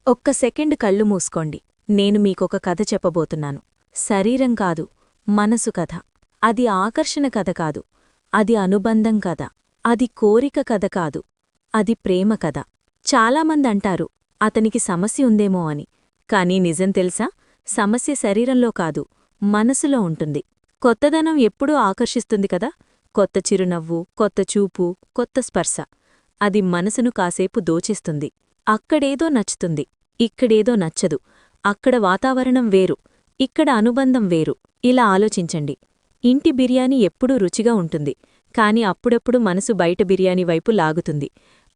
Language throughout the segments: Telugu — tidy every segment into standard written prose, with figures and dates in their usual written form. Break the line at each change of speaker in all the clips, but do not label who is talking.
ఒక్క సెకండ్ కళ్ళు మూసుకోండి. నేను మీకొక కథ చెప్పబోతున్నాను. శరీరం కాదు, మనసు కథ. అది ఆకర్షణ కథ కాదు, అది అనుబంధం కథ. అది కోరిక కథ కాదు, అది ప్రేమ కథ. చాలామందంటారు అతనికి సమస్య ఉందేమో అని. కానీ నిజం తెలుసా? సమస్య శరీరంలో కాదు, మనసులో ఉంటుంది. కొత్తదనం ఎప్పుడూ ఆకర్షిస్తుంది కదా. కొత్త చిరునవ్వు, కొత్త చూపు, కొత్త స్పర్శ. అది మనసును కాసేపు దోచేస్తుంది. అక్కడేదో నచ్చుతుంది, ఇక్కడేదో నచ్చదు. అక్కడ వాతావరణం వేరు, ఇక్కడ అనుబంధం వేరు. ఇలా ఆలోచించండి. ఇంటి బిర్యానీ ఎప్పుడూ రుచిగా ఉంటుంది, కాని అప్పుడప్పుడు మనసు బయట బిర్యానీ వైపు లాగుతుంది.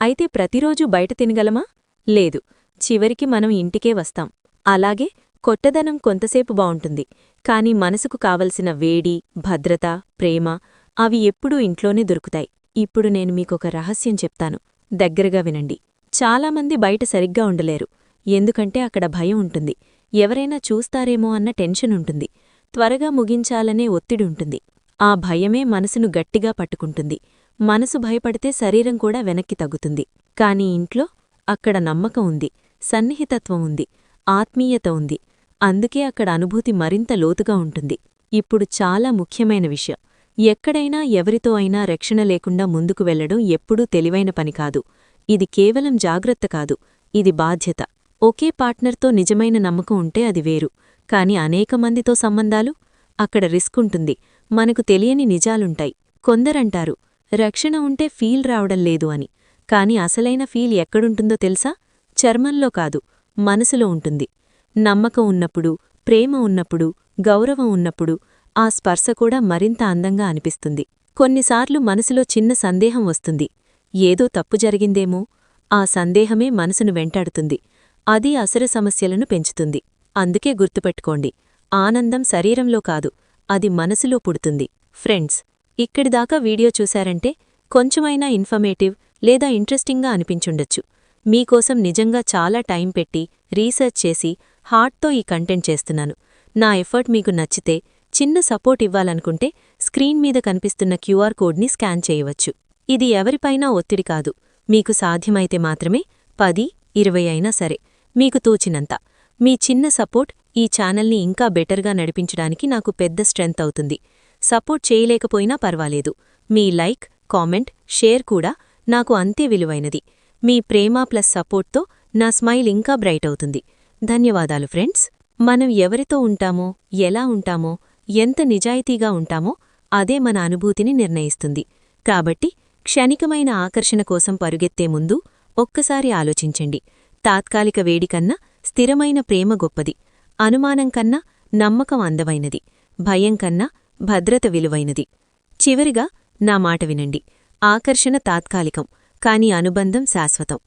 అయితే ప్రతిరోజూ బయట తినగలమా? లేదు. చివరికి మనం ఇంటికే వస్తాం. అలాగే కొత్తదనం కొంతసేపు బావుంటుంది, కాని మనసుకు కావలసిన వేడి, భద్రత, ప్రేమ అవి ఎప్పుడూ ఇంట్లోనే దొరుకుతాయి. ఇప్పుడు నేను మీకొక రహస్యం చెప్తాను, దగ్గరగా వినండి. చాలామంది బయట సరిగ్గా ఉండలేరు. ఎందుకంటే అక్కడ భయం ఉంటుంది, ఎవరైనా చూస్తారేమో అన్న టెన్షన్ ఉంటుంది, త్వరగా ముగించాలనే ఒత్తిడి ఉంటుంది. ఆ భయమే మనసును గట్టిగా పట్టుకుంటుంది. మనసు భయపడితే శరీరం కూడా వెనక్కి తగ్గుతుంది. కాని ఇంట్లో అక్కడ నమ్మకం ఉంది, సన్నిహితత్వం ఉంది, ఆత్మీయత ఉంది. అందుకే అక్కడ అనుభూతి మరింత లోతుగా ఉంటుంది. ఇప్పుడు చాలా ముఖ్యమైన విషయం. ఎక్కడైనా ఎవరితో అయినా రక్షణ లేకుండా ముందుకు వెళ్లడం ఎప్పుడూ తెలివైన పని కాదు. ఇది కేవలం జాగ్రత్త కాదు, ఇది బాధ్యత. ఒకే పార్ట్నర్తో నిజమైన నమ్మకం ఉంటే అది వేరు. కాని అనేక మందితో సంబంధాలు? అక్కడ రిస్క్ ఉంటుంది, మనకు తెలియని నిజాలుంటాయి. కొందరంటారు రక్షణ ఉంటే ఫీల్ రావడం లేదు అని. కాని అసలైన ఫీల్ ఎక్కడుంటుందో తెలుసా? చర్మంలో కాదు, మనసులో ఉంటుంది. నమ్మకం ఉన్నప్పుడు, ప్రేమ ఉన్నప్పుడు, గౌరవం ఉన్నప్పుడు ఆ స్పర్శ కూడా మరింత అందంగా అనిపిస్తుంది. కొన్నిసార్లు మనసులో చిన్న సందేహం వస్తుంది, ఏదో తప్పు జరిగిందేమో. ఆ సందేహమే మనసును వెంటాడుతుంది. అది అసలు సమస్యలను పెంచుతుంది. అందుకే గుర్తుపెట్టుకోండి, ఆనందం శరీరంలో కాదు, అది మనసులో పుడుతుంది. ఫ్రెండ్స్, ఇక్కడిదాకా వీడియో చూశారంటే కొంచెమైనా ఇన్ఫర్మేటివ్ లేదా ఇంట్రెస్టింగ్గా అనిపించుండొచ్చు. మీకోసం నిజంగా చాలా టైం పెట్టి, రీసెర్చ్ చేసి, హార్ట్తో ఈ కంటెంట్ చేస్తున్నాను. నా ఎఫర్ట్ మీకు నచ్చితే, చిన్న సపోర్ట్ ఇవ్వాలనుకుంటే స్క్రీన్ మీద కనిపిస్తున్న క్యూఆర్ కోడ్ని స్కాన్ చేయవచ్చు. ఇది ఎవరిపైనా ఒత్తిడి కాదు, మీకు సాధ్యమైతే మాత్రమే 10, 20 అయినా సరే, మీకు తోచినంత. మీ చిన్న సపోర్ట్ ఈ ఛానల్ని ఇంకా బెటర్గా నడిపించడానికి నాకు పెద్ద స్ట్రెంత్ అవుతుంది. సపోర్ట్ చేయలేకపోయినా పర్వాలేదు, మీ లైక్, కామెంట్, షేర్ కూడా నాకు అంతే విలువైనది. మీ ప్రేమ ప్లస్ సపోర్ట్తో నా స్మైల్ ఇంకా బ్రైట్ అవుతుంది. ధన్యవాదాలు ఫ్రెండ్స్. మనం ఎవరితో ఉంటామో, ఎలా ఉంటామో, ఎంత నిజాయితీగా ఉంటామో అదే మన అనుభూతిని నిర్ణయిస్తుంది. కాబట్టి క్షణికమైన ఆకర్షణ కోసం పరుగెత్తే ముందు ఒక్కసారి ఆలోచించండి. తాత్కాలిక వేడికన్నా స్థిరమైన ప్రేమ గొప్పది. అనుమానం కన్నా నమ్మకం అందమైనది. భయం కన్నా భద్రత విలువైనది. చివరిగా నా మాట వినండి. ఆకర్షణ తాత్కాలికం, కాని అనుబంధం శాశ్వతం.